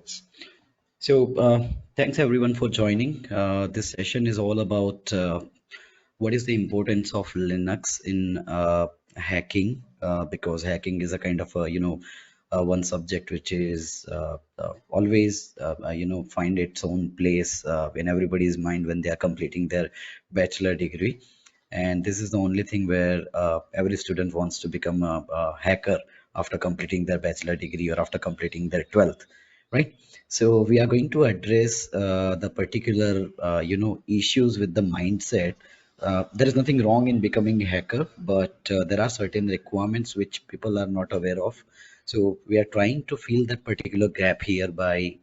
this. So, thanks everyone for joining. This session is all about what is the importance of Linux in hacking, because hacking is a kind of a, one subject which is always, find its own place in everybody's mind when they are completing their bachelor degree. And this is the only thing where every student wants to become a hacker after completing their bachelor degree or after completing their 12th, right? So we are going to address the particular, issues with the mindset. There is nothing wrong in becoming a hacker, but there are certain requirements which people are not aware of. So we are trying to fill that particular gap here by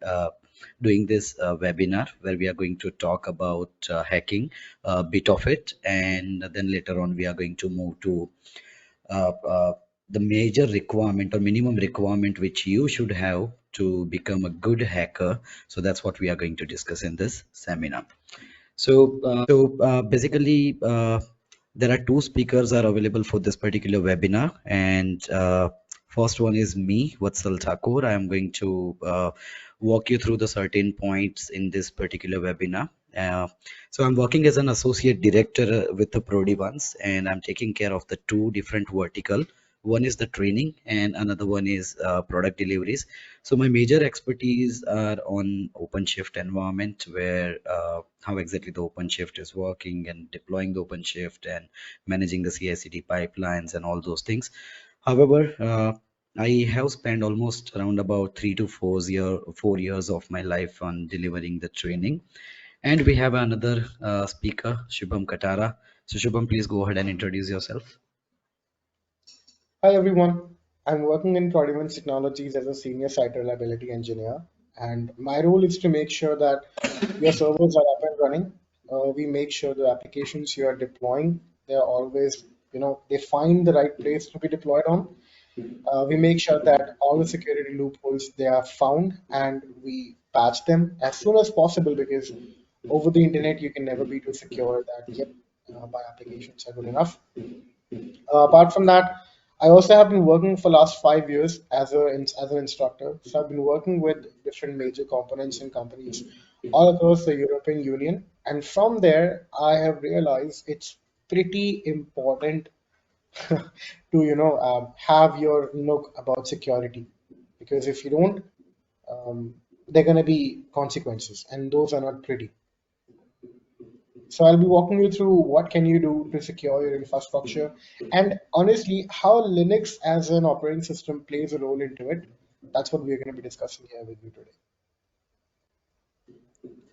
doing this webinar where we are going to talk about hacking, a bit of it, and then later on we are going to move to uh, uh, the major requirement or minimum requirement which you should have to become a good hacker. So that's what we are going to discuss in this seminar. So basically, there are two speakers are available for this particular webinar, and first one is me, Vatsal Thakur. I am going to walk you through the certain points in this particular webinar. So I'm working as an associate director with the Prodi ones, and I'm taking care of the two different vertical. One is the training, and another one is product deliveries. So my major expertise are on OpenShift environment, where how exactly the OpenShift is working and deploying the OpenShift and managing the CI/CD pipelines and all those things. However, I have spent almost around about 4 years of my life on delivering the training. And we have another speaker, Shubham Katara. So Shubham, please go ahead and introduce yourself. Hi everyone, I'm working in Fraudulence Technologies as a senior site reliability engineer, and my role is to make sure that your servers are up and running. We make sure the applications you are deploying, they're always, they find the right place to be deployed on. We make sure that all the security loopholes they are found and we patch them as soon as possible, because over the internet you can never be too secure that yep, my applications are good enough. Apart from that, I also have been working for last 5 years as an instructor. So I've been working with different major components and companies all across the European Union, and from there I have realized it's pretty important to have your look about security, because if you don't, there are going to be consequences, and those are not pretty. So I'll be walking you through what can you do to secure your infrastructure, and honestly, how Linux as an operating system plays a role into it. That's what we're going to be discussing here with you today.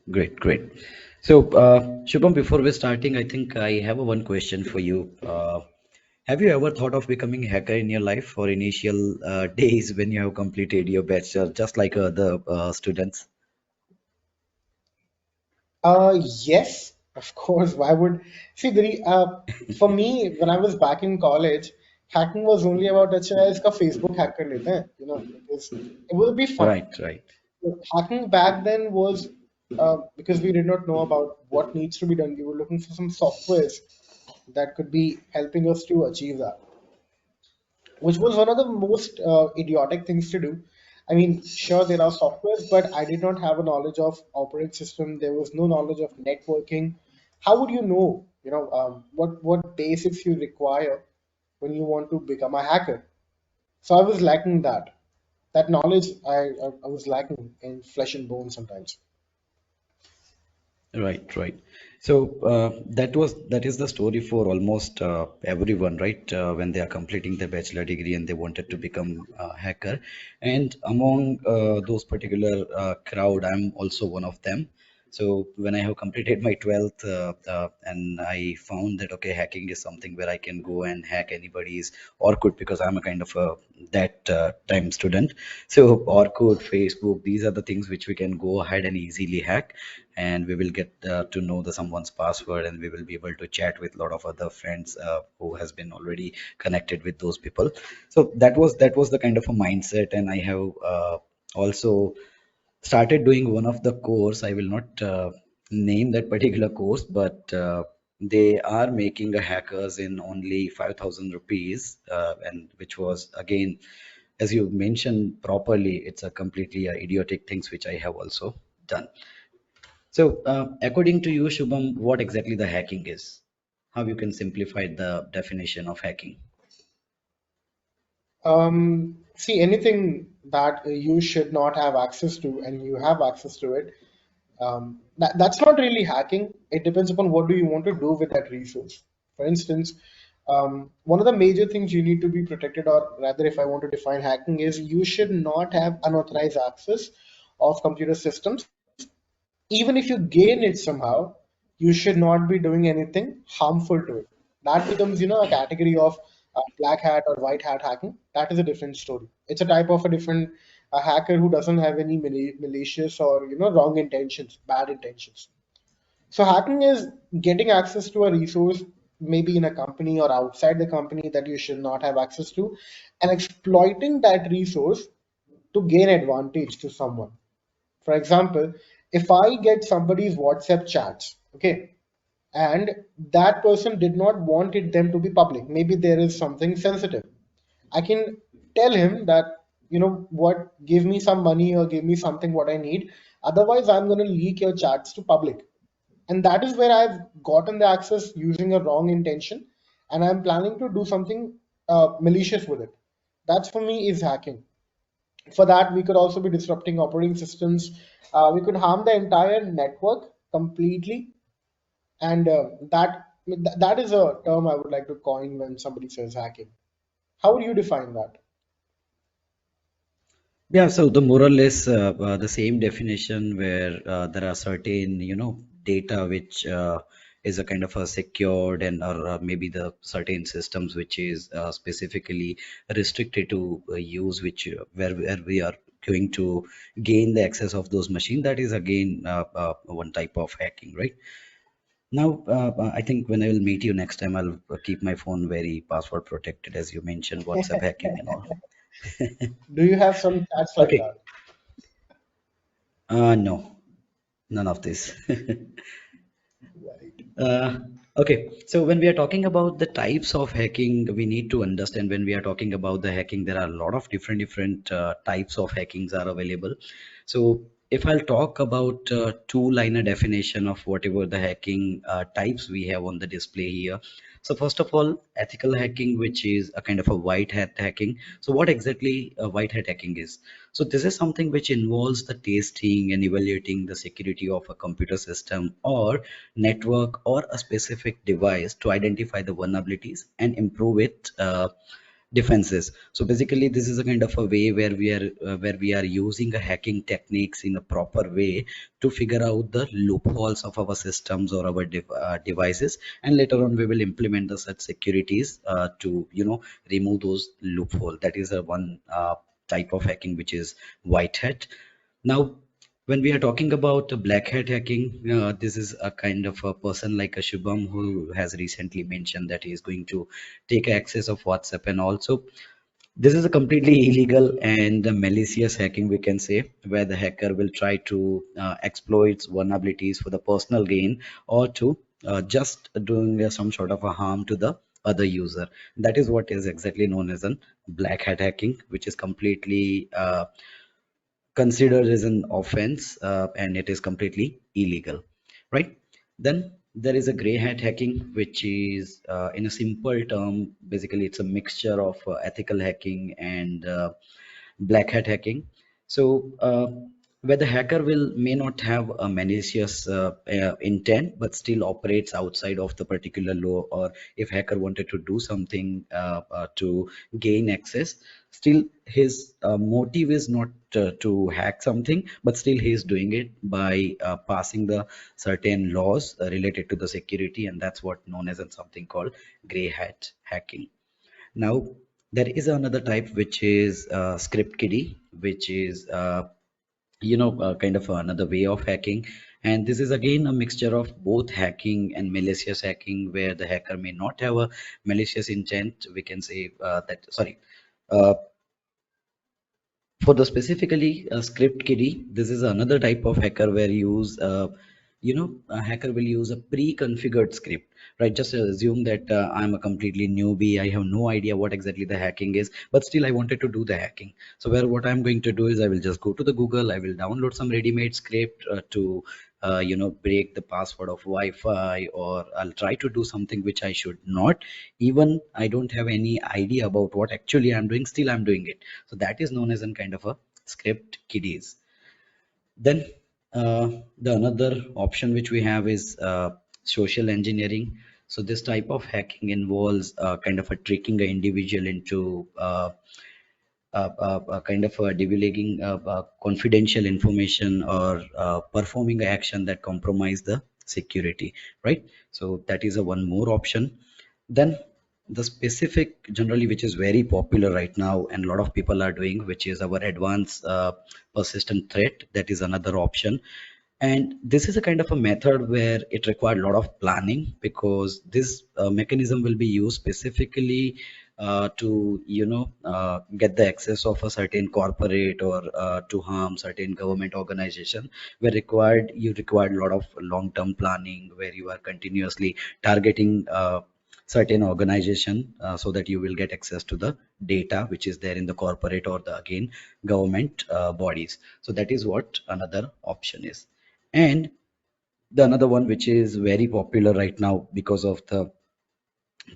Great, great. So, Shubham, before we starting, I think I have a one question for you. Have you ever thought of becoming a hacker in your life for initial days when you have completed your bachelor, just like other students? Yes, of course. Why would see for me when I was back in college, hacking was only about अच्छा इसका Facebook hack कर लेते हैं, because it would be fun. Right, right. Hacking back then was because we did not know about what needs to be done. We were looking for some softwares that could be helping us to achieve that, which was one of the most idiotic things to do. I mean, sure, there are softwares, but I did not have a knowledge of operating system. There was no knowledge of networking. How would you know, what basics you require when you want to become a hacker? So I was lacking that. That knowledge I was lacking in flesh and bone sometimes. Right, right. So that is the story for almost everyone, right? When they are completing their bachelor degree and they wanted to become a hacker, and among those particular crowd, I'm also one of them. So when I have completed my 12th and I found that okay, hacking is something where I can go and hack anybody's Orkut, because I'm a kind of a that time student. So Orkut, Facebook, these are the things which we can go ahead and easily hack, and we will get to know the someone's password, and we will be able to chat with a lot of other friends who has been already connected with those people. So that was the kind of a mindset, and I have also started doing one of the course. I will not name that particular course, but they are making a hackers in only 5,000 rupees, and which was again as you mentioned properly, it's a completely idiotic things which I have also done. So, according to you, Shubham, what exactly the hacking is? How you can simplify the definition of hacking? See, anything that you should not have access to and you have access to it, that's not really hacking. It depends upon what do you want to do with that resource. For instance, one of the major things you need to be protected, or rather, if I want to define hacking, is you should not have unauthorized access of computer systems. Even if you gain it somehow, you should not be doing anything harmful to it. That becomes, a category of black hat or white hat hacking. That is a different story. It's a type of a different hacker who doesn't have any malicious or wrong intentions, bad intentions. So hacking is getting access to a resource, maybe in a company or outside the company that you should not have access to, and exploiting that resource to gain advantage to someone. For example, if I get somebody's WhatsApp chats, okay, and that person did not want it them to be public, maybe there is something sensitive. I can tell him that, what, give me some money or give me something what I need. Otherwise, I'm going to leak your chats to public. And that is where I've gotten the access using a wrong intention, and I'm planning to do something malicious with it. That's for me is hacking. For that, we could also be disrupting operating systems. We could harm the entire network completely, and that is a term I would like to coin when somebody says hacking. How would you define that? Yeah, so the more or less the same definition where there are certain, data which is a kind of a secured and or maybe the certain systems which is specifically restricted to use, which where we are going to gain the access of those machines. That is again one type of hacking, right? Now, I think when I will meet you next time, I'll keep my phone very password protected, as you mentioned, WhatsApp hacking and all. Do you have some chats like Okay. that? No, none of this. Right. Uh, okay, so when we are talking about the types of hacking, we need to understand when we are talking about the hacking, there are a lot of different types of hackings are available. So if I'll talk about two-liner definition of whatever the hacking types we have on the display here. So first of all, ethical hacking, which is a kind of a white hat hacking. So what exactly a white hat hacking is? So this is something which involves the testing and evaluating the security of a computer system or network or a specific device to identify the vulnerabilities and improve it defenses. So basically this is a kind of a way where we are using a hacking techniques in a proper way to figure out the loopholes of our systems or our devices, and later on we will implement the such securities to remove those loophole. That is a one type of hacking which is white hat. Now, when we are talking about black hat hacking, this is a kind of a person like a Shubham who has recently mentioned that he is going to take access of WhatsApp, and also this is a completely illegal and malicious hacking, we can say, where the hacker will try to exploit vulnerabilities for the personal gain or to just doing some sort of a harm to the other user. That is what is exactly known as an black hat hacking, which is completely considered as an offense and it is completely illegal, right? Then there is a gray hat hacking, which is in a simple term, basically it's a mixture of ethical hacking and black hat hacking. So where the hacker will may not have a malicious intent but still operates outside of the particular law, or if hacker wanted to do something to gain access, still his motive is not to hack something, but still he is doing it by passing the certain laws related to the security, and that's what known as something called gray hat hacking. Now, there is another type which is script kiddie, which is kind of another way of hacking. And this is again a mixture of both hacking and malicious hacking, where the hacker may not have a malicious intent. We can say that, sorry, uh, for the specifically script kiddie, this is another type of hacker where you use a hacker will use a pre-configured script, right? Just assume that I'm a completely newbie, I have no idea what exactly the hacking is, but still I wanted to do the hacking. So where what I'm going to do is I will just go to the Google, I will download some ready-made script to break the password of Wi-Fi, or I'll try to do something which I should not. Even I don't have any idea about what actually I'm doing, still I'm doing it. So that is known as a kind of a script kiddies. Then the another option which we have is social engineering. So this type of hacking involves kind of a tricking an individual into kind of divulging confidential information, or performing an action that compromise the security, right? So that is a one more option. Then the specific generally which is very popular right now and a lot of people are doing, which is our advanced persistent threat. That is another option. And this is a kind of a method where it required a lot of planning, because this mechanism will be used specifically to get the access of a certain corporate, or to harm certain government organization, where you required a lot of long-term planning, where you are continuously targeting certain organization, so that you will get access to the data which is there in the corporate, or the again government bodies. So that is what another option is. And the another one which is very popular right now because of the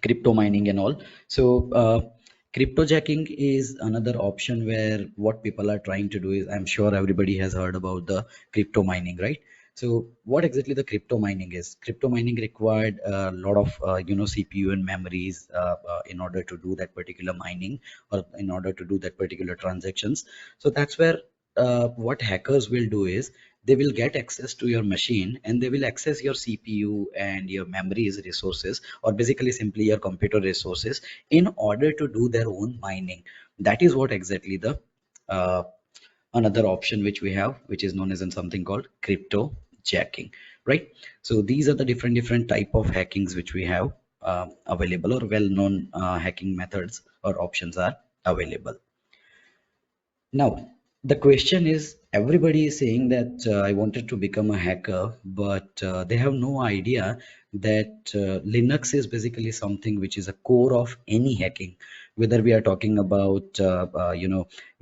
crypto mining and all. So crypto jacking is another option, where what people are trying to do is, I'm sure everybody has heard about the crypto mining, right? So what exactly the crypto mining is? Crypto mining required a lot of CPU and memories in order to do that particular mining, or in order to do that particular transactions. So that's where what hackers will do is, they will get access to your machine, and they will access your CPU and your memories resources, or basically simply your computer resources, in order to do their own mining. That is what exactly the uh, another option which we have, which is known as in something called crypto jacking, right? So these are the different type of hackings which we have available, or well known hacking methods or options are available. Now, the question is, everybody is saying that I wanted to become a hacker, but they have no idea that Linux is basically something which is a core of any hacking. Whether we are talking about,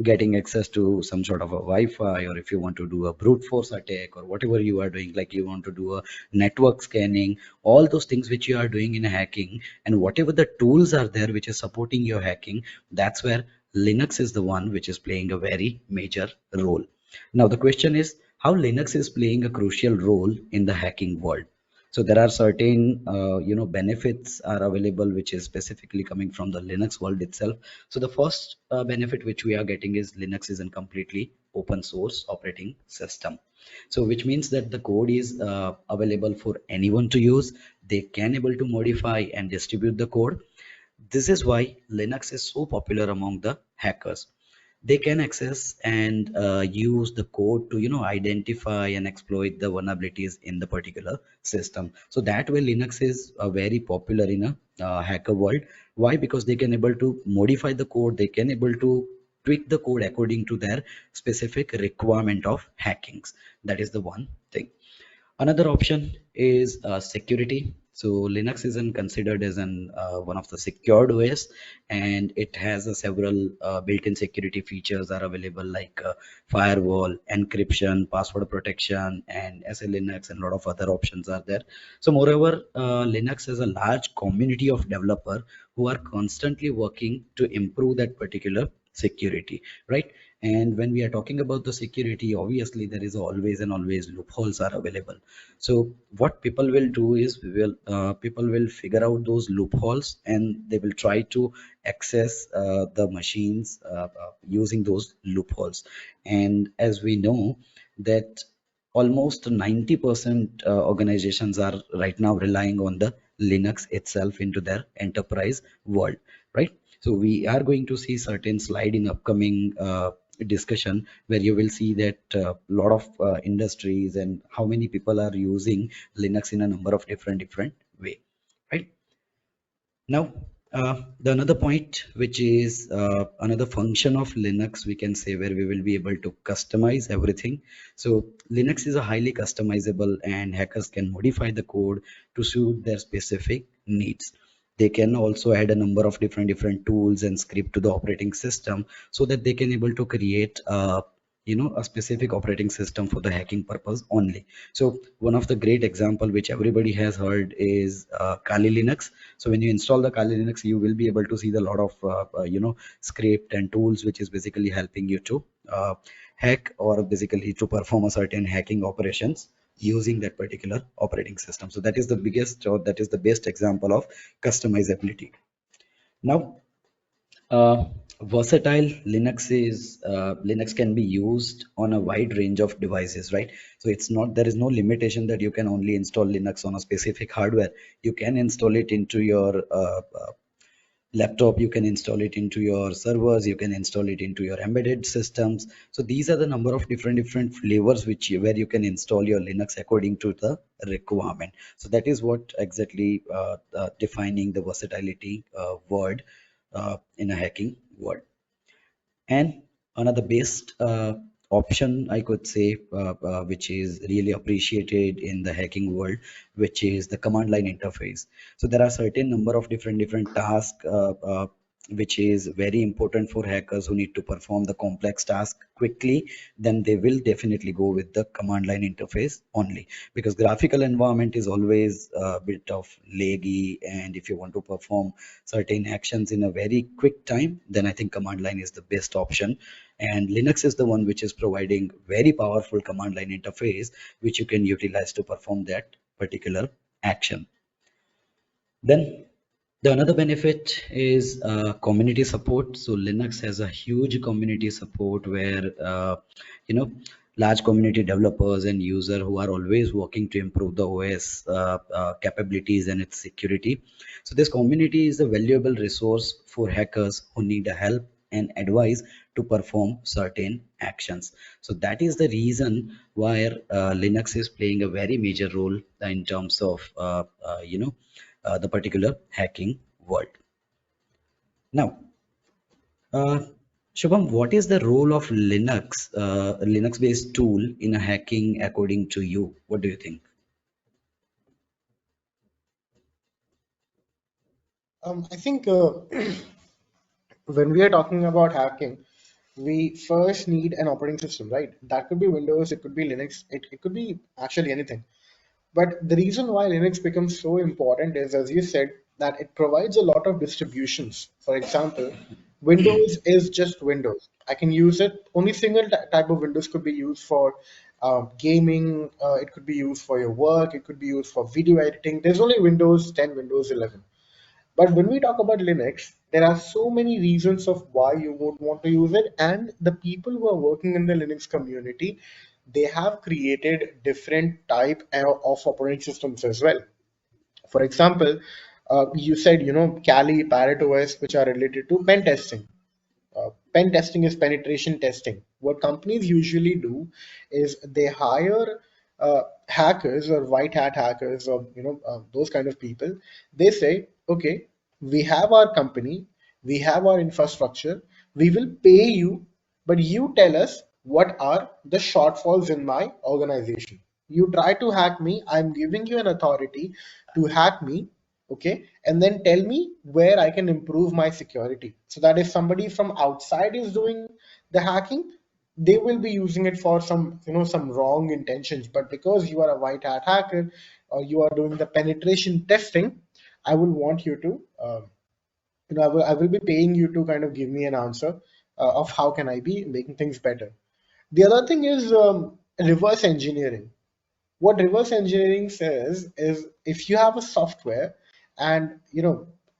getting access to some sort of a Wi-Fi, or if you want to do a brute force attack, or whatever you are doing, like you want to do a network scanning, all those things which you are doing in hacking, and whatever the tools are there which is supporting your hacking, that's where Linux is the one which is playing a very major role. Now, the question is how Linux is playing a crucial role in the hacking world. So there are certain, benefits are available, which is specifically coming from the Linux world itself. So the first benefit which we are getting is Linux is a completely open source operating system. So which means that the code is available for anyone to use. They can able to modify and distribute the code. This is why Linux is so popular among the hackers. They can access and use the code to identify and exploit the vulnerabilities in the particular system. So that way Linux is very popular in a hacker world. Why? Because they can able to modify the code, they can able to tweak the code according to their specific requirement of hackings. That is the one thing. Another option is security. So Linux isn't considered as an one of the secured OS, and it has several built-in security features are available, like firewall, encryption, password protection, and SLNX, and a lot of other options are there. So moreover, Linux has a large community of developer who are constantly working to improve that particular security, right? And when we are talking about the security, obviously there is always and always loopholes are available. So what people will do is, people will figure out those loopholes, and they will try to access the machines using those loopholes. And as we know that almost 90% organizations are right now relying on the Linux itself into their enterprise world, right? So we are going to see certain slide in upcoming discussion, where you will see that a lot of industries and how many people are using Linux in a number of different way, right? Now, The another point, which is another function of Linux, we can say, where we will be able to customize everything. So Linux is a highly customizable, and hackers can modify the code to suit their specific needs. They can also add a number of different tools and script to the operating system so that they can able to create a specific operating system for the hacking purpose only. So one of the great example which everybody has heard is Kali Linux. So when you install the Kali Linux, you will be able to see the lot of script and tools which is basically helping you to hack, or basically to perform a certain hacking operations using that particular operating system. So that is the biggest, or that is the best example of customizability. Now, uh, versatile Linux can be used on a wide range of devices, right? So it's not, there is no limitation that you can only install Linux on a specific hardware. You can install it into your laptop, you can install it into your servers, you can install it into your embedded systems. So these are the number of different flavors where you can install your Linux according to the requirement. So that is what exactly defining the versatility word in a hacking world. And another best option, I could say, which is really appreciated in the hacking world, which is the command line interface. So there are certain number of different tasks which is very important for hackers who need to perform the complex task quickly. Then they will definitely go with the command line interface only, because graphical environment is always a bit of laggy, and if you want to perform certain actions in a very quick time, then I think command line is the best option. And Linux is the one which is providing very powerful command line interface, which you can utilize to perform that particular action. Then the another benefit is community support. So Linux has a huge community support where you know large community developers and user who are always working to improve the OS capabilities and its security. So this community is a valuable resource for hackers who need help and advice to perform certain actions. So that is the reason why Linux is playing a very major role in terms of the particular hacking world. Now, uh, Shubham, what is the role of Linux-based tool in a hacking according to you? What do you think? I think when we are talking about hacking, we first need an operating system, right? That could be Windows, it could be Linux, it could be actually anything. But the reason why Linux becomes so important is, as you said, that it provides a lot of distributions. For example, Windows is just Windows. I can use it. Only single type of Windows could be used for gaming. It could be used for your work. It could be used for video editing. There's only Windows 10, Windows 11. But when we talk about Linux, there are so many reasons of why you would want to use it. And the people who are working in the Linux community, they have created different type of operating systems as well. For example, you said, Kali, Parrot OS, which are related to pen testing. Pen testing is penetration testing. What companies usually do is they hire hackers or white hat hackers, or those kind of people. They say, okay, we have our company, we have our infrastructure, we will pay you, but you tell us what are the shortfalls in my organization. You try to hack me, I'm giving you an authority to hack me, okay, and then tell me where I can improve my security, so that if somebody from outside is doing the hacking, they will be using it for some wrong intentions. But because you are a white hat hacker, or you are doing the penetration testing, I will want you to I will be paying you to kind of give me an answer of how can I be making things better. The other thing is reverse engineering. What reverse engineering says is, if you have a software, and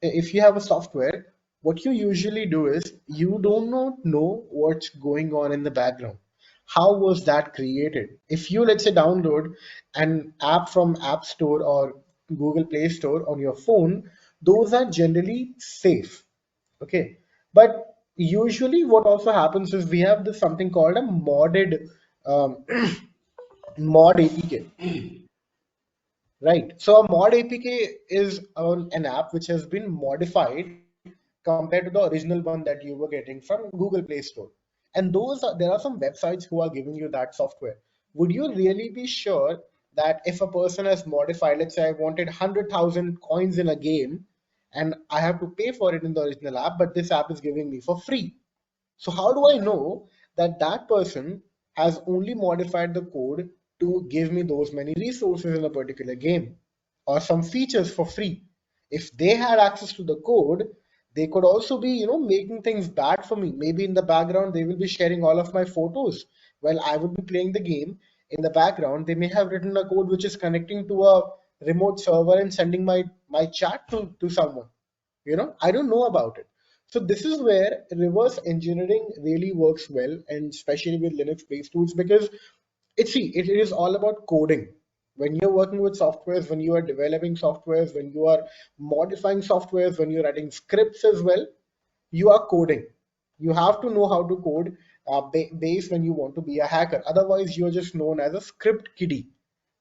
if you have a software, what you usually do is you do not know what's going on in the background. How was that created? If you, let's say, download an app from App Store or Google Play Store on your phone, those are generally safe. Okay. But usually what also happens is we have this something called a modded um, mod APK. Right. So a mod APK is an app which has been modified compared to the original one that you were getting from Google Play Store. And there are some websites who are giving you that software. Would you really be sure that if a person has modified, let's say I wanted 100,000 coins in a game and I have to pay for it in the original app, but this app is giving me for free? So how do I know that that person has only modified the code to give me those many resources in a particular game or some features for free? If they had access to the code, they could also be, making things bad for me. Maybe in the background, they will be sharing all of my photos while I would be playing the game. In the background, they may have written a code which is connecting to a remote server and sending my chat to someone. I don't know about it. So this is where reverse engineering really works well, and especially with Linux based tools, because it is all about coding. When you're working with softwares, when you are developing softwares, when you are modifying softwares, when you're writing scripts as well, you are coding. You have to know how to code base when you want to be a hacker. Otherwise, you're just known as a script kiddie.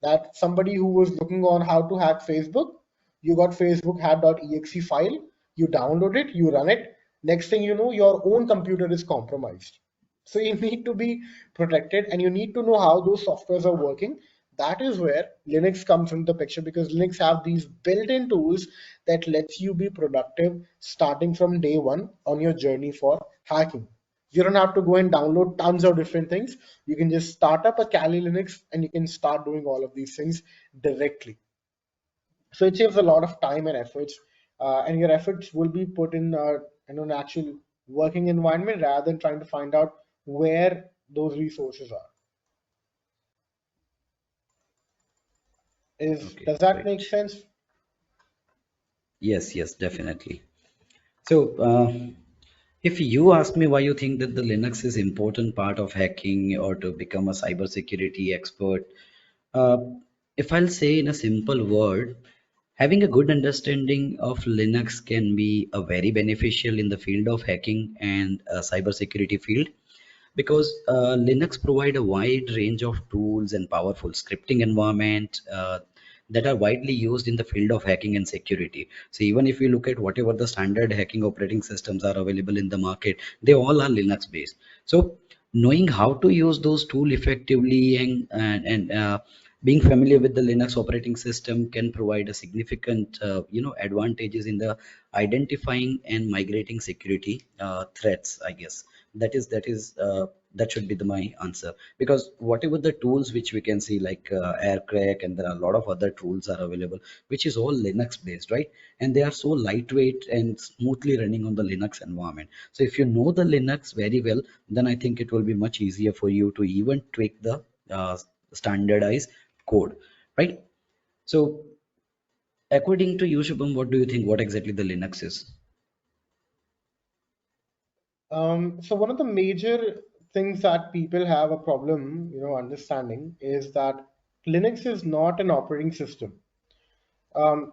That somebody who was looking on how to hack Facebook, you got Facebook hat.exe file, you download it, you run it. Next thing you know, your own computer is compromised. So you need to be protected and you need to know how those softwares are working. That is where Linux comes into the picture, because Linux have these built-in tools that lets you be productive starting from day one on your journey for hacking. You don't have to go and download tons of different things. You can just start up a Kali Linux and you can start doing all of these things directly. So it saves a lot of time and efforts, and your efforts will be put in an actual working environment rather than trying to find out where those resources are. Okay, Does that make great. sense? Yes, yes, definitely. So, if you ask me why you think that the Linux is important part of hacking or to become a cybersecurity expert, uh, if I'll say in a simple word, having a good understanding of Linux can be a very beneficial in the field of hacking and cybersecurity field, because Linux provide a wide range of tools and powerful scripting environment that are widely used in the field of hacking and security. So even if you look at whatever the standard hacking operating systems are available in the market, they all are Linux based. So knowing how to use those tools effectively and being familiar with the Linux operating system can provide a significant advantages in the identifying and migrating security threats, I guess. That should be my answer, because whatever the tools which we can see like aircrack, and there are a lot of other tools are available which is all Linux based, right? And they are so lightweight and smoothly running on the Linux environment. So if you know the Linux very well, then I think it will be much easier for you to even tweak the uh, standardized code, right? So according to you, Shubham, what do you think, what exactly the Linux is? So one of the major things that people have a problem, understanding is that Linux is not an operating system.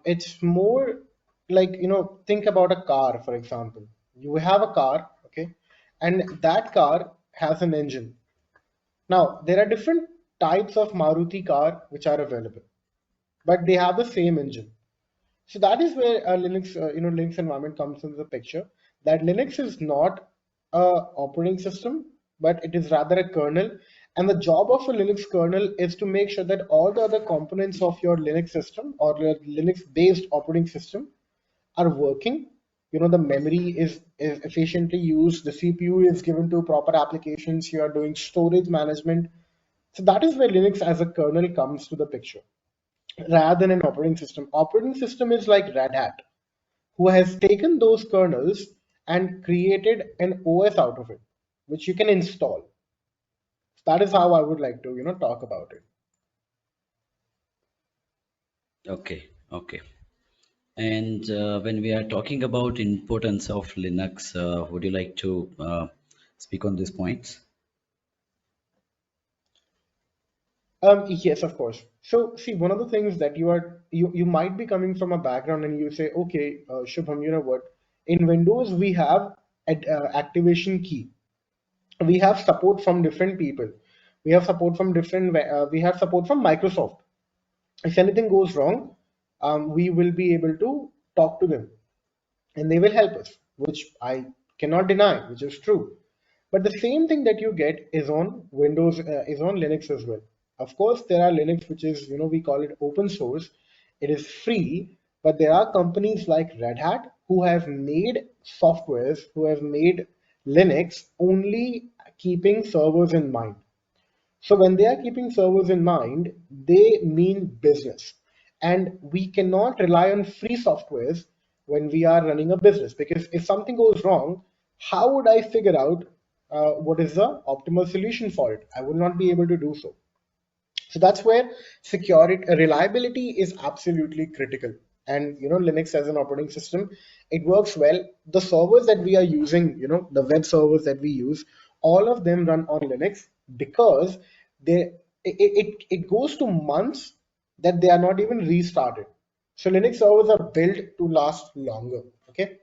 It's more like, think about a car, for example. You have a car, okay, and that car has an engine. Now, there are different types of Maruti car which are available, but they have the same engine. So that is where Linux environment comes into the picture. That Linux is not a operating system, but it is rather a kernel. And the job of a Linux kernel is to make sure that all the other components of your Linux system or your Linux-based operating system are working. The memory is efficiently used. The CPU is given to proper applications. You are doing storage management. So that is where Linux as a kernel comes to the picture rather than an operating system. Operating system is like Red Hat, who has taken those kernels and created an OS out of it, which you can install. That is how I would like to, talk about it. Okay, okay. And when we are talking about importance of Linux, would you like to speak on these points? Yes, of course. So, see, one of the things that you might be coming from a background and you say, okay, Shubham, you know what? In Windows, we have activation key. We have support from different people. We have support from we have support from Microsoft. If anything goes wrong, we will be able to talk to them and they will help us. which I cannot deny, which is true. But the same thing that you get is on Windows, is on Linux as well. Of course, there are Linux, which is, we call it open source. It is free, but there are companies like Red Hat who have made softwares, who have made Linux only keeping servers in mind. So when they are keeping servers in mind, they mean business. And we cannot rely on free softwares when we are running a business, because if something goes wrong, how would I figure out what is the optimal solution for it? I will not be able to do so. So that's where security, reliability is absolutely critical. And Linux as an operating system, it works well. The servers that we are using, the web servers that we use, all of them run on Linux because it goes to months that they are not even restarted. So Linux servers are built to last longer. Okay.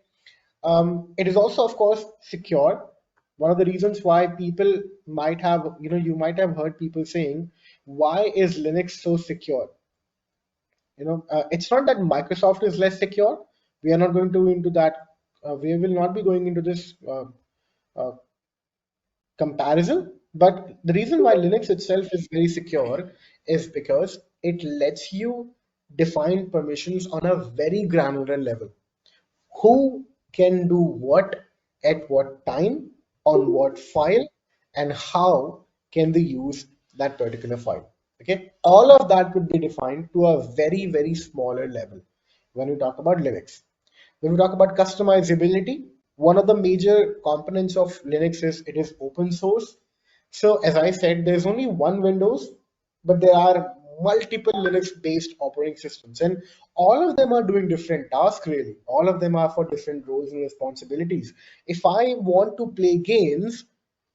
It is also, of course, secure. One of the reasons why people might have, you might have heard people saying, why is Linux so secure? It's not that Microsoft is less secure. We are not going to into that. We will not be going into this uh, comparison. But the reason why Linux itself is very secure is because it lets you define permissions on a very granular level. Who can do what at what time, on what file, and how can they use that particular file. Okay, all of that would be defined to a very, very smaller level when we talk about Linux. When we talk about customizability, one of the major components of Linux is it is open source. So as I said, there's only one Windows, but there are multiple Linux-based operating systems, and all of them are doing different tasks really. All of them are for different roles and responsibilities. If I want to play games,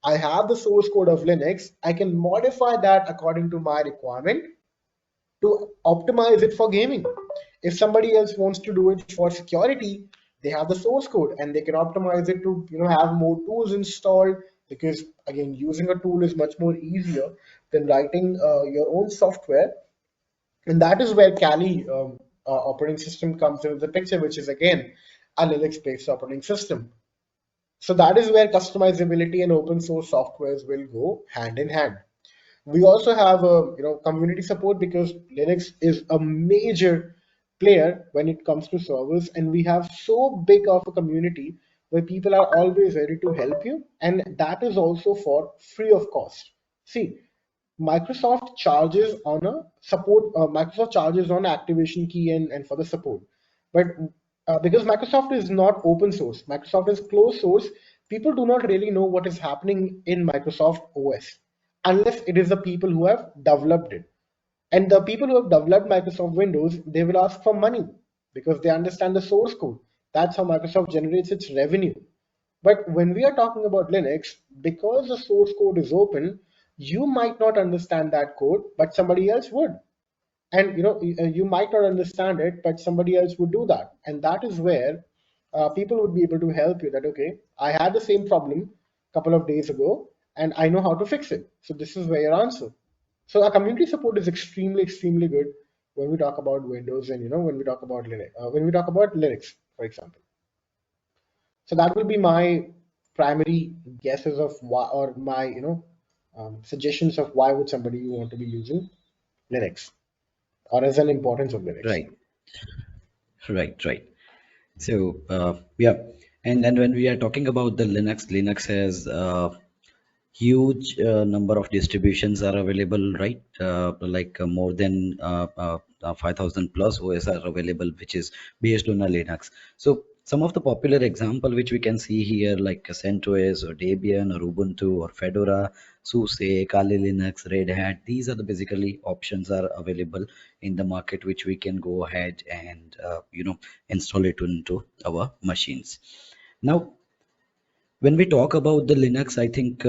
I have the source code of Linux. I can modify that according to my requirement to optimize it for gaming. If somebody else wants to do it for security, they have the source code and they can optimize it to have more tools installed, because again, using a tool is much more easier than writing your own software. And that is where Kali operating system comes into the picture, which is again a Linux-based operating system. So that is where customizability and open source softwares will go hand in hand. We also have a community support, because Linux is a major player when it comes to servers, and we have so big of a community where people are always ready to help you, and that is also for free of cost. See, Microsoft charges on a support. Microsoft charges on activation key and for the support, but because Microsoft is not open source, Microsoft is closed source. People do not really know what is happening in Microsoft OS unless it is the people who have developed it. And the people who have developed Microsoft Windows, they will ask for money because they understand the source code. That's how Microsoft generates its revenue. But when we are talking about Linux, because the source code is open, you might not understand that code, but somebody else would. And you might not understand it, but somebody else would do that. And that is where people would be able to help you that, okay, I had the same problem a couple of days ago, and I know how to fix it. So this is where your answer. So our community support is extremely, extremely good when we talk about Windows, and when we talk about Linux, for example. So that will be my primary guesses of why, or my suggestions of why would somebody want to be using Linux, or as an importance of Linux. Right, right. So yeah, and when we are talking about the Linux has huge number of distributions are available, right? Like more than 5,000 plus OS are available, which is based on a Linux. So some of the popular example which we can see here, like CentOS or Debian or Ubuntu or Fedora, SUSE, Kali Linux, Red Hat, these are the basically options are available in the market, which we can go ahead and install it into our machines. Now, when we talk about the Linux, I think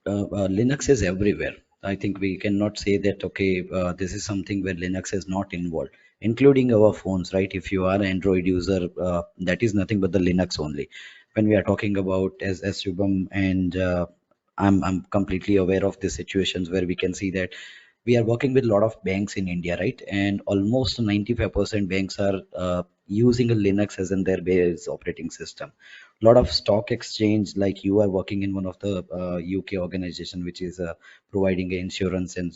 Linux is everywhere. I think we cannot say that, okay, this is something where Linux is not involved, including our phones, right? If you are an Android user, that is nothing but the Linux only. When we are talking about, as Shubham and I'm completely aware of the situations where we can see that we are working with a lot of banks in India, right? And almost 95% banks are using a Linux as in their base operating system. lot of stock exchange, like you are working in one of the UK organization which is providing insurance and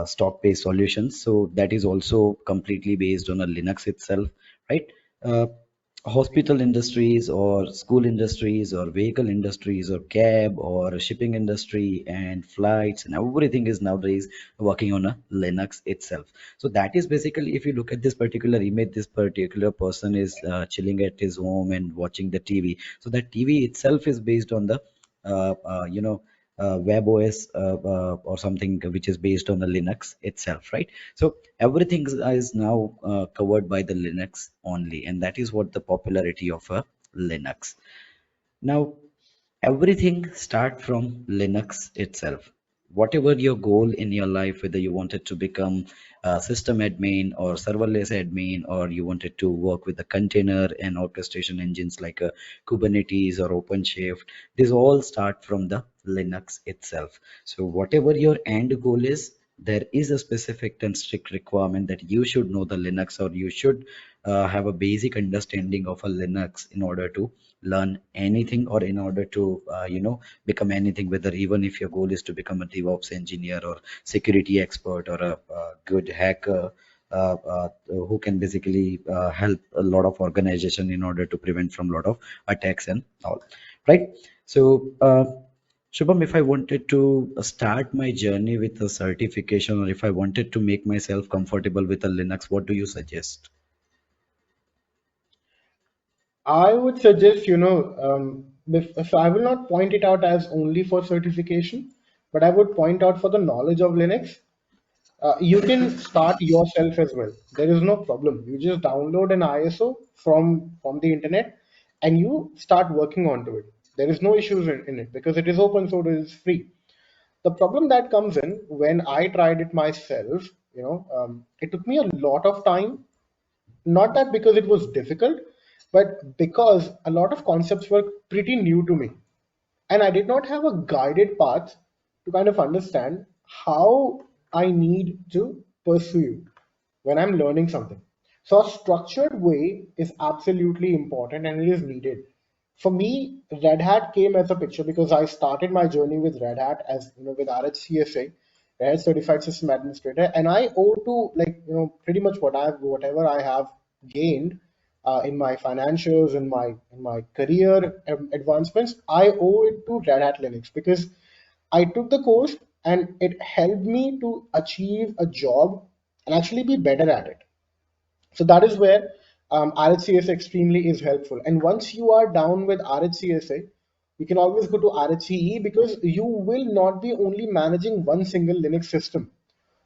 stock-based solutions. So that is also completely based on a Linux itself, right? Uh, Hospital industries or school industries or vehicle industries or cab or shipping industry and flights and everything is nowadays working on a Linux itself. So that is basically, if you look at this particular image, this particular person is chilling at his home and watching the TV. So that TV itself is based on the you know web OS or something which is based on the Linux itself, right? So everything is now covered by the Linux only, and that is what the popularity of a Linux. Now, everything start from Linux itself. Whatever your goal in your life, whether you wanted to become a system admin or serverless admin, or you wanted to work with the container and orchestration engines like Kubernetes or OpenShift, these all start from the Linux itself. So whatever your end goal is, there is a specific and strict requirement that you should know the Linux, or you should have a basic understanding of a Linux in order to learn anything, or in order to become anything, whether even if your goal is to become a DevOps engineer or security expert or a good hacker who can basically help a lot of organization in order to prevent from a lot of attacks and all, right? So Shubham, if I wanted to start my journey with a certification, or if I wanted to make myself comfortable with a Linux, what do you suggest? I would suggest, so I will not point it out as only for certification, but I would point out for the knowledge of Linux. You can start yourself as well. There is no problem. You just download an ISO from the internet and you start working onto it. There is no issues in it because it is open source, it is free. The problem that comes in when I tried it myself, it took me a lot of time. Not that because it was difficult, but because a lot of concepts were pretty new to me. And I did not have a guided path to kind of understand how I need to pursue when I'm learning something. So a structured way is absolutely important and it is needed. For me, Red Hat came as a picture because I started my journey with Red Hat as with RHCSA, Red Hat Certified System Administrator, and I owe to pretty much whatever I have gained in my financials, in my career advancements, I owe it to Red Hat Linux because I took the course and it helped me to achieve a job and actually be better at it. So that is where RHCSA extremely is helpful. And once you are down with RHCSA, you can always go to RHCE because you will not be only managing one single Linux system.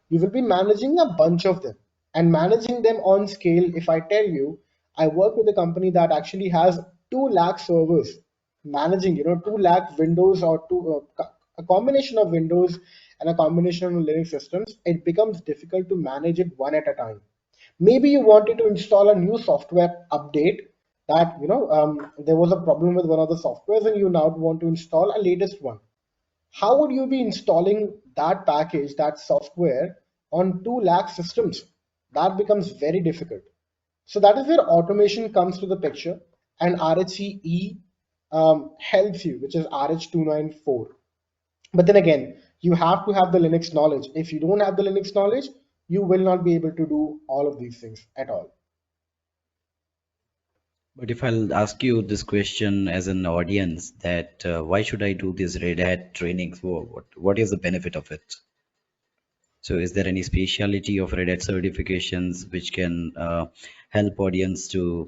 You will be managing a bunch of them and managing them on scale. If I tell you, I work with a company that actually has 2 lakh servers managing, 2 lakh Windows or a combination of Windows and a combination of Linux systems, it becomes difficult to manage it one at a time. Maybe you wanted to install a new software update that, there was a problem with one of the softwares and you now want to install a latest one. How would you be installing that package, that software on 2 lakh systems? That becomes very difficult. So that is where automation comes to the picture, and RHCE helps you, which is RH294. But then again, you have to have the Linux knowledge. If you don't have the Linux knowledge, you will not be able to do all of these things at all. But if I'll ask you this question as an audience, that why should I do these Red Hat trainings? What is the benefit of it? So is there any speciality of Red Hat certifications which can help audience to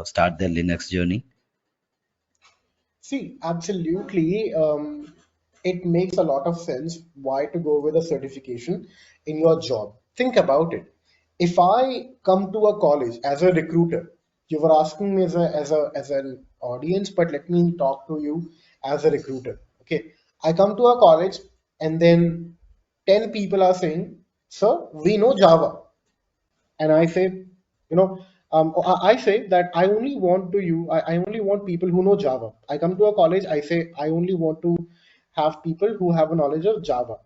start their Linux journey? See, absolutely. It makes a lot of sense why to go with a certification in your job. Think about it. If I come to a college as a recruiter, you were asking me as an audience, but let me talk to you as a recruiter. Okay, I come to a college and then 10 people are saying, "Sir, we know Java." And I say, I say that I only want to you, I only want people who know Java. I come to a college, I say I only want to have people who have a knowledge of Java,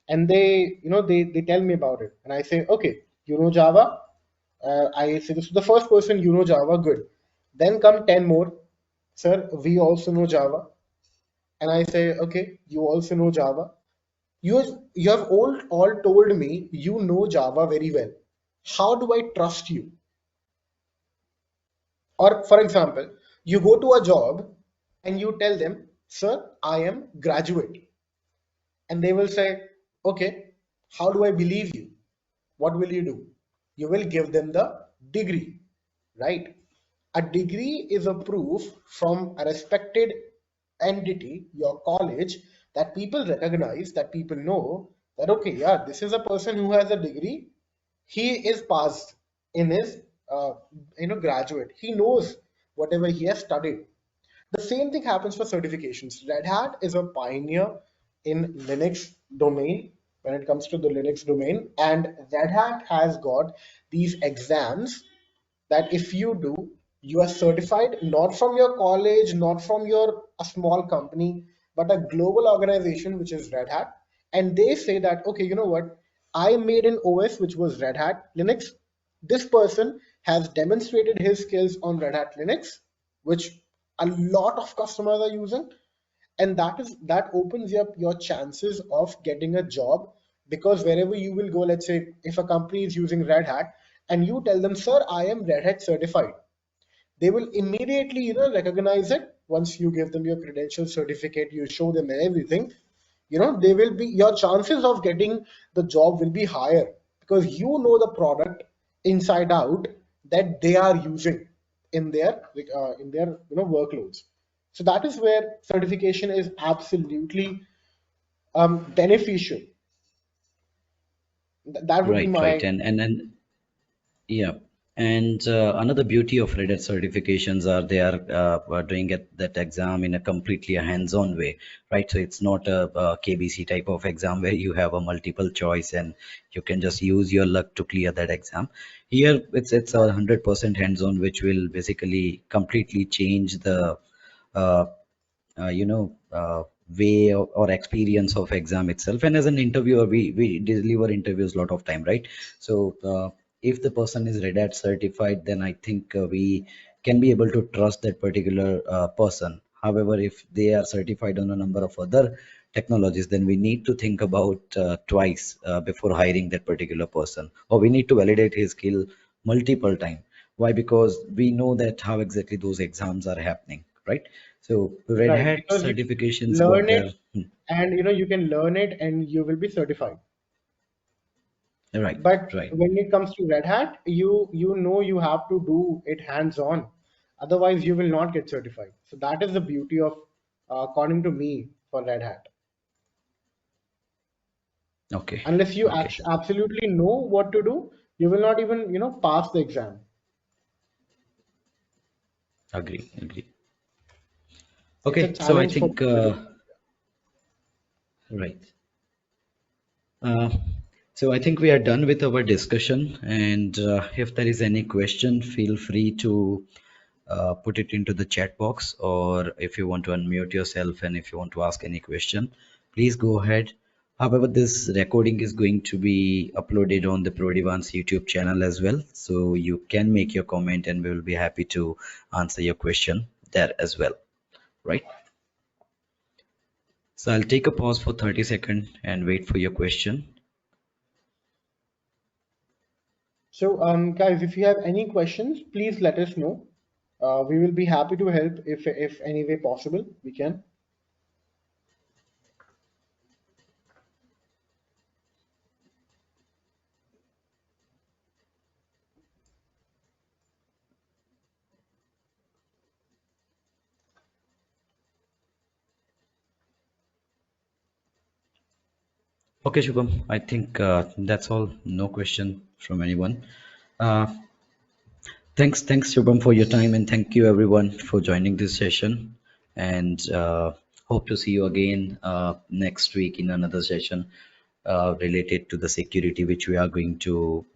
and they tell me about it, and I say, okay, you know Java, I say, this is the first person you know Java, good. Then come 10 more. Sir, we also know Java. And I say, okay, you also know Java. You have all told me you know Java very well. How do I trust you? Or for example, you go to a job and you tell them, sir, I am graduate. And they will say, okay, how do I believe you? What will you do? You will give them the degree, right? A degree is a proof from a respected entity, your college, that people recognize, that people know that, okay, yeah, this is a person who has a degree. He is passed in his, uh, graduate. He knows whatever he has studied. The same thing happens for certifications. Red Hat is a pioneer in Linux domain when it comes to the Linux domain, and Red Hat has got these exams that if you do, you are certified not from your college, not from your a small company, but a global organization which is Red Hat, and they say that, okay, you know what, I made an OS which was Red Hat Linux. This person has demonstrated his skills on Red Hat Linux, which a lot of customers are using, and that opens up your chances of getting a job, because wherever you will go, let's say if a company is using Red Hat and you tell them, sir, I am Red Hat certified, they will immediately recognize it. Once you give them your credential certificate, you show them everything, they will be, your chances of getting the job will be higher, because you know the product inside out that they are using in their workloads. So that is where certification is absolutely beneficial. That would be Right, right. my. And yeah. And another beauty of REDHAT certifications are they are doing that exam in a completely a hands-on way, right? So it's not a KBC type of exam where you have a multiple choice and you can just use your luck to clear that exam. Here it's a 100% hands-on, which will basically completely change the uh, way or experience of exam itself. And as an interviewer, we deliver interviews a lot of time, right? So if the person is Red Hat certified, then I think we can be able to trust that particular person. However, if they are certified on a number of other technologies, then we need to think about twice before hiring that particular person, or we need to validate his skill multiple times. Why? Because we know that how exactly those exams are happening, right? So Red Right, Hat because you certifications got learn their it, and you can learn it and you will be certified. right, But right. when it comes to Red Hat, you have to do it hands on. Otherwise, you will not get certified. So that is the beauty of, according to me, for Red Hat. Okay, Unless you okay. absolutely know what to do, you will not even pass the exam. Agree, agree. It's a Okay, so I challenge for think people. right. Uh, so I think we are done with our discussion, and if there is any question, feel free to put it into the chat box, or if you want to unmute yourself and if you want to ask any question, please go ahead. However, this recording is going to be uploaded on the Prodivance YouTube channel as well, so you can make your comment, and we will be happy to answer your question there as well, right? So I'll take a pause for 30 seconds and wait for your question. So, guys, if you have any questions, please let us know. We will be happy to help if any way possible we can. Okay, Shubham, I think that's all. No question from anyone. Uh, thanks, Shubham, for your time, and thank you everyone for joining this session. And hope to see you again next week in another session related to the security, which we are going to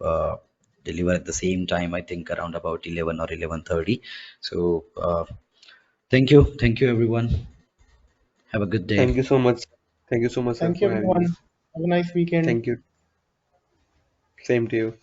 deliver at the same time. I think around about 11 or 11:30. So thank you everyone. Have a good Thank day. you so much. Thank you so much, sir, Thank you, for having everyone. me. Have a nice weekend. Thank you. Same to you.